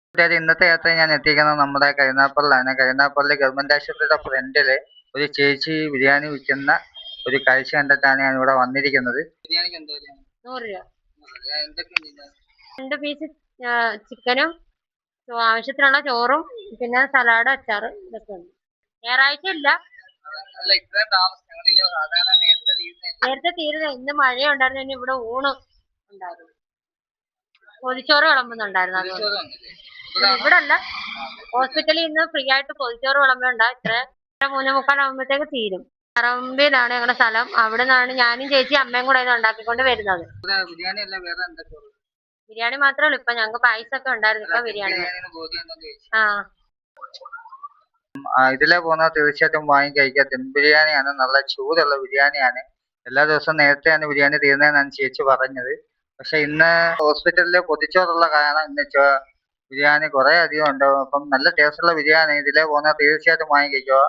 കൂട്ടുകാരെ, ഇന്നത്തെ യാത്ര ഞാൻ എത്തിക്കുന്നത് നമ്മുടെ കരുനാഗപ്പള്ളിലാണ്. കരുനാഗപ്പള്ളി ഗവൺമെന്റ് ആശുപത്രിയുടെ ഫ്രണ്ടില് ഒരു ചേച്ചി ബിരിയാണി വിൽക്കുന്ന ഒരു കാഴ്ച കണ്ടിട്ടാണ് ഞാൻ ഇവിടെ വന്നിരിക്കുന്നത്. ബിരിയാണിക്ക് എന്താ വില? 100 രൂപ. എന്തൊക്കെയുണ്ട്? 2 പീസ് ചിക്കനും ആവശ്യത്തിനുള്ള ചോറും പിന്നെ സലാഡ്, അച്ചാറ് ഇതൊക്കെ ഉണ്ട്. ഞായറാഴ്ച ഇല്ല, അല്ല, ഇത്രയും താമസം സാധാരണ നേരത്തെ തീരുന്ന. ഇന്ന് മഴയുണ്ടായിരുന്നു, ഇനി ഇവിടെ ഊണ് ഉണ്ടായിരുന്നു, പൊതിച്ചോറ് വിളമ്പുന്നുണ്ടായിരുന്നു. അതുകൊണ്ട് ഇവിടെ അല്ല, ഹോസ്പിറ്റലിൽ ഇന്ന് ഫ്രീ ആയിട്ട് പൊതിച്ചോറ് വിളമ്പുണ്ട. ഇത്ര 3:45 ആകുമ്പോഴത്തേക്ക് തീരും. പറമ്പിലാണ് ഞങ്ങളുടെ സ്ഥലം. അവിടെ നിന്നാണ് ഞാനും ചേച്ചി അമ്മയും കൂടെ ഇത് ഉണ്ടാക്കിക്കൊണ്ട് വരുന്നത്. ബിരിയാണി അല്ല, വേറെ എന്തൊക്കെ? ബിരിയാണി മാത്രമേ ഉള്ളൂ. ഇപ്പൊ ഞങ്ങൾക്ക് പായസമൊക്കെ ഉണ്ടായിരുന്നു. ഇപ്പൊ ബിരിയാണി. ഇതിലെ പോകുന്നത് തീർച്ചയായിട്ടും വാങ്ങി കഴിക്കുക. ദം ബിരിയാണിയാണ്, നല്ല ചൂടുള്ള ബിരിയാണിയാണ്. എല്ലാ ദിവസവും നേരത്തെയാണ് ബിരിയാണി തീർന്നതെന്നാണ് ചേച്ചി പറഞ്ഞത്. പക്ഷെ ഇന്ന് ഹോസ്പിറ്റലിൽ പൊതിച്ചോറുള്ള കാരണം ഇന്ന് ബിരിയാണി കുറെ അധികം ഉണ്ട്. അപ്പം നല്ല ടേസ്റ്റുള്ള ബിരിയാണി. ഇതിലെ പോകുന്നത് തീർച്ചയായിട്ടും വാങ്ങി കഴിക്കുക.